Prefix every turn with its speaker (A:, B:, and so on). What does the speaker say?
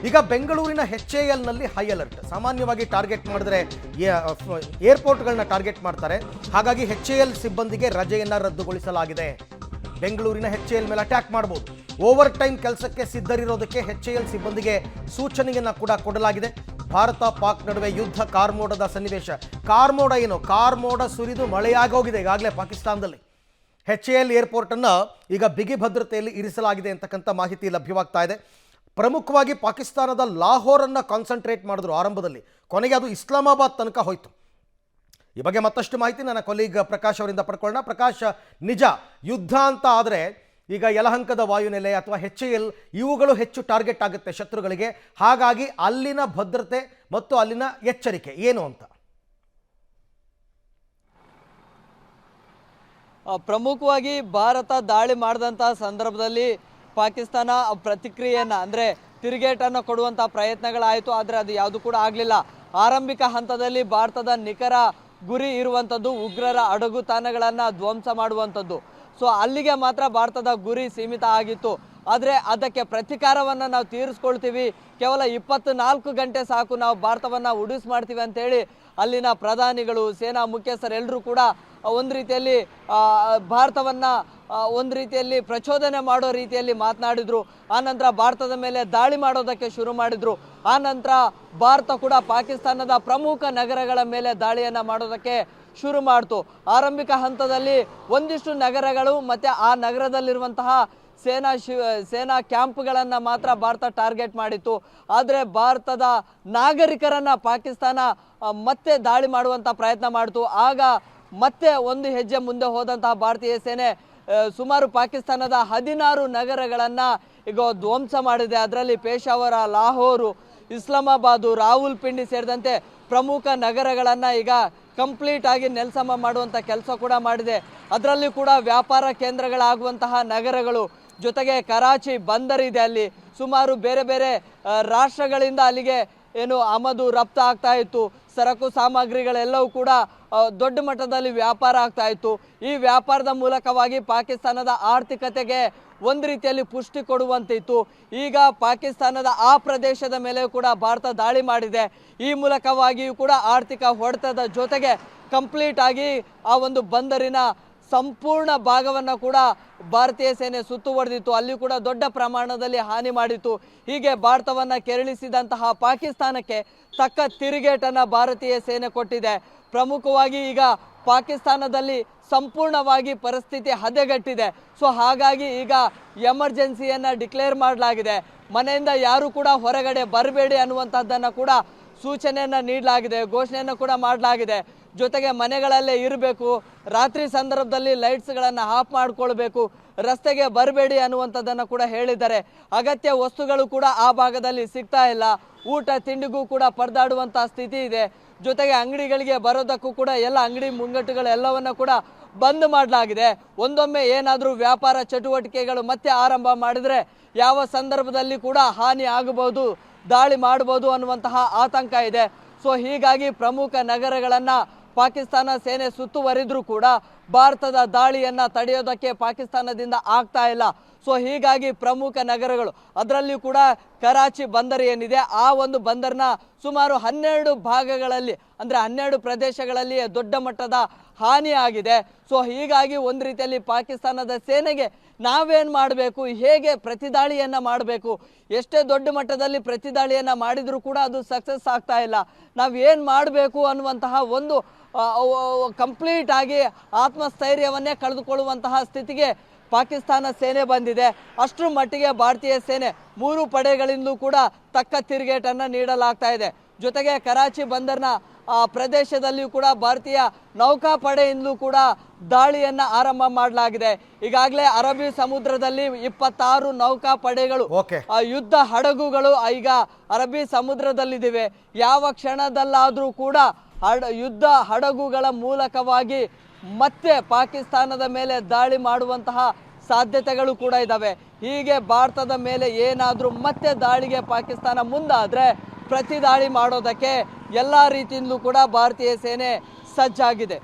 A: ಈಗ ಬೆಂಗಳೂರಿನ HAL ನಲ್ಲಿ ಹೈ ಅಲರ್ಟ್. ಸಾಮಾನ್ಯವಾಗಿ ಟಾರ್ಗೆಟ್ ಮಾಡಿದ್ರೆ ಏರ್ಪೋರ್ಟ್ಗಳನ್ನ ಟಾರ್ಗೆಟ್ ಮಾಡ್ತಾರೆ. ಹಾಗಾಗಿ HAL ಸಿಬ್ಬಂದಿಗೆ ರಜೆಯನ್ನ ರದ್ದುಗೊಳಿಸಲಾಗಿದೆ. ಬೆಂಗಳೂರಿನ HAL ಮೇಲೆ ಅಟ್ಯಾಕ್ ಮಾಡಬಹುದು. ಓವರ್ ಟೈಮ್ ಕೆಲಸಕ್ಕೆ ಸಿದ್ಧರಿರೋದಕ್ಕೆ HAL ಸಿಬ್ಬಂದಿಗೆ ಸೂಚನೆಯನ್ನ ಕೂಡ ಕೊಡಲಾಗಿದೆ. ಭಾರತ ಪಾಕ್ ನಡುವೆ ಯುದ್ಧ ಕಾರ್ಮೋಡದ ಸನ್ನಿವೇಶ. ಕಾರ್ಮೋಡ ಏನು? ಕಾರ್ಮೋಡ ಸುರಿದು ಮಳೆಯಾಗೋಗಿದೆ ಈಗಾಗಲೇ ಪಾಕಿಸ್ತಾನದಲ್ಲಿ. HAL ಏರ್ಪೋರ್ಟ್ ಅನ್ನು ಈಗ ಬಿಗಿ ಭದ್ರತೆಯಲ್ಲಿ ಇರಿಸಲಾಗಿದೆ ಅಂತಕ್ಕಂಥ ಮಾಹಿತಿ ಲಭ್ಯವಾಗ್ತಾ ಇದೆ. ಪ್ರಮುಖವಾಗಿ ಪಾಕಿಸ್ತಾನದ ಲಾಹೋರನ್ನು ಕಾನ್ಸಂಟ್ರೇಟ್ ಮಾಡಿದ್ರು ಆರಂಭದಲ್ಲಿ, ಕೊನೆಗೆ ಅದು ಇಸ್ಲಾಮಾಬಾದ್ ತನಕ ಹೋಯಿತು. ಈ ಬಗ್ಗೆ ಮತ್ತಷ್ಟು ಮಾಹಿತಿ ನನ್ನ ಕೊಲೀಗ್ ಪ್ರಕಾಶ್ ಅವರಿಂದ ಪಡ್ಕೊಳ್ಳೋಣ. ಪ್ರಕಾಶ್, ನಿಜ ಯುದ್ಧ ಅಂತ ಆದರೆ ಈಗ ಯಲಹಂಕದ ವಾಯುನೆಲೆ ಅಥವಾ HAL ಇವುಗಳು ಹೆಚ್ಚು ಟಾರ್ಗೆಟ್ ಆಗುತ್ತೆ ಶತ್ರುಗಳಿಗೆ. ಹಾಗಾಗಿ ಅಲ್ಲಿನ ಭದ್ರತೆ ಮತ್ತು ಅಲ್ಲಿನ ಎಚ್ಚರಿಕೆ ಏನು ಅಂತ?
B: ಪ್ರಮುಖವಾಗಿ ಭಾರತ ದಾಳಿ ಮಾಡಿದಂಥ ಸಂದರ್ಭದಲ್ಲಿ ಪಾಕಿಸ್ತಾನ ಪ್ರತಿಕ್ರಿಯೆಯನ್ನು ಅಂದರೆ ತಿರುಗೇಟನ್ನು ಕೊಡುವಂಥ ಪ್ರಯತ್ನಗಳಾಯಿತು. ಆದರೆ ಅದು ಯಾವುದು ಕೂಡ ಆಗಲಿಲ್ಲ. ಆರಂಭಿಕ ಹಂತದಲ್ಲಿ ಭಾರತದ ನಿಖರ ಗುರಿ ಇರುವಂಥದ್ದು ಉಗ್ರರ ಅಡಗುತಾಣಗಳನ್ನು ಧ್ವಂಸ ಮಾಡುವಂಥದ್ದು. ಸೊ ಅಲ್ಲಿಗೆ ಮಾತ್ರ ಭಾರತದ ಗುರಿ ಸೀಮಿತ ಆಗಿತ್ತು. ಆದರೆ ಅದಕ್ಕೆ ಪ್ರತೀಕಾರವನ್ನು ನಾವು ತೀರಿಸ್ಕೊಳ್ತೀವಿ, ಕೇವಲ 24 ಗಂಟೆ ಸಾಕು, ನಾವು ಭಾರತವನ್ನು ಉಡಿಸ್ ಮಾಡ್ತೀವಿ ಅಂತೇಳಿ ಅಲ್ಲಿನ ಪ್ರಧಾನಿಗಳು, ಸೇನಾ ಮುಖ್ಯಸ್ಥರೆಲ್ಲರೂ ಕೂಡ ಒಂದು ರೀತಿಯಲ್ಲಿ ಭಾರತವನ್ನು ಒಂದು ರೀತಿಯಲ್ಲಿ ಪ್ರಚೋದನೆ ಮಾಡೋ ರೀತಿಯಲ್ಲಿ ಮಾತನಾಡಿದರು. ಆನಂತರ ಭಾರತದ ಮೇಲೆ ದಾಳಿ ಮಾಡೋದಕ್ಕೆ ಶುರು ಮಾಡಿದರು. ಆನಂತರ ಭಾರತ ಕೂಡ ಪಾಕಿಸ್ತಾನದ ಪ್ರಮುಖ ನಗರಗಳ ಮೇಲೆ ದಾಳಿಯನ್ನು ಮಾಡೋದಕ್ಕೆ ಶುರು ಮಾಡ್ತು. ಆರಂಭಿಕ ಹಂತದಲ್ಲಿ ಒಂದಿಷ್ಟು ನಗರಗಳು ಮತ್ತು ಆ ನಗರದಲ್ಲಿರುವಂತಹ ಸೇನಾ ಕ್ಯಾಂಪ್ಗಳನ್ನು ಮಾತ್ರ ಭಾರತ ಟಾರ್ಗೆಟ್ ಮಾಡಿತ್ತು. ಆದರೆ ಭಾರತದ ನಾಗರಿಕರನ್ನು ಪಾಕಿಸ್ತಾನ ಮತ್ತೆ ದಾಳಿ ಮಾಡುವಂಥ ಪ್ರಯತ್ನ ಮಾಡಿತು. ಆಗ ಮತ್ತೆ ಒಂದು ಹೆಜ್ಜೆ ಮುಂದೆ ಹೋದಂತಹ ಭಾರತೀಯ ಸೇನೆ ಸುಮಾರು ಪಾಕಿಸ್ತಾನದ 16 ನಗರಗಳನ್ನು ಈಗ ಧ್ವಂಸ ಮಾಡಿದೆ. ಅದರಲ್ಲಿ ಪೇಶಾವರ, ಲಾಹೋರು, ಇಸ್ಲಾಮಾಬಾದು, ರಾವಲ್ಪಿಂಡಿ ಸೇರಿದಂತೆ ಪ್ರಮುಖ ನಗರಗಳನ್ನು ಈಗ ಕಂಪ್ಲೀಟ್ ಆಗಿ ನೆಲಸಮ ಮಾಡುವಂಥ ಕೆಲಸ ಕೂಡ ಮಾಡಿದೆ. ಅದರಲ್ಲಿ ಕೂಡ ವ್ಯಾಪಾರ ಕೇಂದ್ರಗಳಾಗುವಂತಹ ನಗರಗಳು, ಜೊತೆಗೆ ಕರಾಚಿ ಬಂದರಿದೆ, ಅಲ್ಲಿ ಸುಮಾರು ಬೇರೆ ಬೇರೆ ರಾಷ್ಟ್ರಗಳಿಂದ ಅಲ್ಲಿಗೆ ಏನು ಆಮದು ರಫ್ತು ಆಗ್ತಾ ಇತ್ತು. ಸರಕು ಸಾಮಗ್ರಿಗಳೆಲ್ಲವೂ ಕೂಡ ದೊಡ್ಡ ಮಟ್ಟದಲ್ಲಿ ವ್ಯಾಪಾರ ಆಗ್ತಾ ಇತ್ತು. ಈ ವ್ಯಾಪಾರದ ಮೂಲಕವಾಗಿ ಪಾಕಿಸ್ತಾನದ ಆರ್ಥಿಕತೆಗೆ ಒಂದು ರೀತಿಯಲ್ಲಿ ಪುಷ್ಟಿ ಕೊಡುವಂತಿತ್ತು. ಈಗ ಪಾಕಿಸ್ತಾನದ ಆ ಪ್ರದೇಶದ ಮೇಲೆ ಕೂಡ ಭಾರತ ದಾಳಿ ಮಾಡಿದೆ. ಈ ಮೂಲಕವಾಗಿಯೂ ಕೂಡ ಆರ್ಥಿಕ ಹೊಡೆತದ ಜೊತೆಗೆ ಕಂಪ್ಲೀಟ್ ಆಗಿ ಆ ಒಂದು ಬಂದರಿನ ಸಂಪೂರ್ಣ ಭಾಗವನ್ನು ಕೂಡ ಭಾರತೀಯ ಸೇನೆ ಸುತ್ತುವರೆದಿತ್ತು. ಅಲ್ಲಿ ಕೂಡ ದೊಡ್ಡ ಪ್ರಮಾಣದಲ್ಲಿ ಹಾನಿ ಮಾಡಿತ್ತು. ಹೀಗೆ ಭಾರತವನ್ನು ಕೆರಳಿಸಿದಂತಹ ಪಾಕಿಸ್ತಾನಕ್ಕೆ ತಕ್ಕ ತಿರುಗೇಟನ್ನು ಭಾರತೀಯ ಸೇನೆ ಕೊಟ್ಟಿದೆ. ಪ್ರಮುಖವಾಗಿ ಈಗ ಪಾಕಿಸ್ತಾನದಲ್ಲಿ ಸಂಪೂರ್ಣವಾಗಿ ಪರಿಸ್ಥಿತಿ ಹದಗೆಟ್ಟಿದೆ. ಸೊ ಹಾಗಾಗಿ ಈಗ ಎಮರ್ಜೆನ್ಸಿಯನ್ನು ಡಿಕ್ಲೇರ್ ಮಾಡಲಾಗಿದೆ. ಮನೆಯಿಂದ ಯಾರು ಕೂಡ ಹೊರಗಡೆ ಬರಬೇಡಿ ಅನ್ನುವಂಥದ್ದನ್ನು ಕೂಡ ಸೂಚನೆಯನ್ನು ನೀಡಲಾಗಿದೆ, ಘೋಷಣೆಯನ್ನು ಕೂಡ ಮಾಡಲಾಗಿದೆ. ಜೊತೆಗೆ ಮನೆಗಳಲ್ಲೇ ಇರಬೇಕು, ರಾತ್ರಿ ಸಂದರ್ಭದಲ್ಲಿ ಲೈಟ್ಸ್ಗಳನ್ನು ಆಫ್ ಮಾಡಿಕೊಳ್ಬೇಕು, ರಸ್ತೆಗೆ ಬರಬೇಡಿ ಅನ್ನುವಂಥದ್ದನ್ನು ಕೂಡ ಹೇಳಿದ್ದಾರೆ. ಅಗತ್ಯ ವಸ್ತುಗಳು ಕೂಡ ಆ ಭಾಗದಲ್ಲಿ ಸಿಗ್ತಾ ಇಲ್ಲ. ಊಟ ತಿಂಡಿಗೂ ಕೂಡ ಪರದಾಡುವಂಥ ಸ್ಥಿತಿ ಇದೆ. ಜೊತೆಗೆ ಅಂಗಡಿಗಳಿಗೆ ಬರೋದಕ್ಕೂ ಕೂಡ ಎಲ್ಲ ಅಂಗಡಿ ಮುಂಗಟ್ಟುಗಳೆಲ್ಲವನ್ನು ಕೂಡ ಬಂದ್ ಮಾಡಲಾಗಿದೆ. ಒಂದೊಮ್ಮೆ ಏನಾದರೂ ವ್ಯಾಪಾರ ಚಟುವಟಿಕೆಗಳು ಮತ್ತೆ ಆರಂಭ ಮಾಡಿದರೆ ಯಾವ ಸಂದರ್ಭದಲ್ಲಿ ಕೂಡ ಹಾನಿ ಆಗಬಹುದು, ದಾಳಿ ಮಾಡಬಹುದು ಅನ್ನುವಂತಹ ಆತಂಕ ಇದೆ. ಸೊ ಹೀಗಾಗಿ ಪ್ರಮುಖ ನಗರಗಳನ್ನು ಪಾಕಿಸ್ತಾನ ಸೇನೆ ಸುತ್ತುವರಿದ್ರೂ ಕೂಡ ಭಾರತದ ದಾಳಿಯನ್ನು ತಡೆಯೋದಕ್ಕೆ ಪಾಕಿಸ್ತಾನದಿಂದ ಆಗ್ತಾ ಇಲ್ಲ. ಸೊ ಹೀಗಾಗಿ ಪ್ರಮುಖ ನಗರಗಳು, ಅದರಲ್ಲಿ ಕೂಡ ಕರಾಚಿ ಬಂದರು ಏನಿದೆ, ಆ ಒಂದು ಬಂದರಿನ ಸುಮಾರು 12 ಭಾಗಗಳಲ್ಲಿ ಅಂದರೆ 12 ಪ್ರದೇಶಗಳಲ್ಲಿ ದೊಡ್ಡ ಮಟ್ಟದ ಹಾನಿ ಆಗಿದೆ. ಸೊ ಹೀಗಾಗಿ ಒಂದು ರೀತಿಯಲ್ಲಿ ಪಾಕಿಸ್ತಾನದ ಸೇನೆಗೆ ನಾವೇನು ಮಾಡಬೇಕು, ಹೇಗೆ ಪ್ರತಿದಾಳಿಯನ್ನು ಮಾಡಬೇಕು, ಎಷ್ಟೇ ದೊಡ್ಡ ಮಟ್ಟದಲ್ಲಿ ಪ್ರತಿದಾಳಿಯನ್ನು ಮಾಡಿದರೂ ಕೂಡ ಅದು ಸಕ್ಸಸ್ ಆಗ್ತಾ ಇಲ್ಲ. ನಾವೇನು ಮಾಡಬೇಕು ಅನ್ನುವಂತಹ ಒಂದು ಕಂಪ್ಲೀಟ್ ಆಗಿ ಆತ್ಮಸ್ಥೈರ್ಯವನ್ನೇ ಕಳೆದುಕೊಳ್ಳುವಂತಹ ಸ್ಥಿತಿಗೆ ಪಾಕಿಸ್ತಾನ ಸೇನೆ ಬಂದಿದೆ. ಅಷ್ಟರ ಮಟ್ಟಿಗೆ ಭಾರತೀಯ ಸೇನೆ 3 ಪಡೆಗಳಿಂದಲೂ ಕೂಡ ತಕ್ಕ ತಿರುಗೇಟನ್ನು ನೀಡಲಾಗ್ತಾ ಇದೆ. ಜೊತೆಗೆ ಕರಾಚಿ ಬಂದರಿನ ಪ್ರದೇಶದಲ್ಲಿಯೂ ಕೂಡ ಭಾರತೀಯ ನೌಕಾಪಡೆಯಿಂದಲೂ ಕೂಡ ದಾಳಿಯನ್ನು ಆರಂಭ ಮಾಡಲಾಗಿದೆ. ಈಗಾಗಲೇ ಅರಬ್ಬಿ ಸಮುದ್ರದಲ್ಲಿ 26 ನೌಕಾಪಡೆಗಳು, ಯುದ್ಧ ಹಡಗುಗಳು ಈಗ ಅರಬ್ಬಿ ಸಮುದ್ರದಲ್ಲಿವೆ. ಯಾವ ಕ್ಷಣದಲ್ಲಾದರೂ ಕೂಡ ಯುದ್ಧ ಹಡಗುಗಳ ಮೂಲಕವಾಗಿ ಮತ್ತೆ ಪಾಕಿಸ್ತಾನದ ಮೇಲೆ ದಾಳಿ ಮಾಡುವಂತಹ ಸಾಧ್ಯತೆಗಳು ಕೂಡ ಇದ್ದಾವೆ. ಹೀಗೆ ಭಾರತದ ಮೇಲೆ ಏನಾದರೂ ಮತ್ತೆ ದಾಳಿಗೆ ಪಾಕಿಸ್ತಾನ ಮುಂದಾದರೆ ಪ್ರತಿ ದಾಳಿ ಮಾಡೋದಕ್ಕೆ ಎಲ್ಲ ರೀತಿಯಿಂದಲೂ ಕೂಡ ಭಾರತೀಯ ಸೇನೆ ಸಜ್ಜಾಗಿದೆ.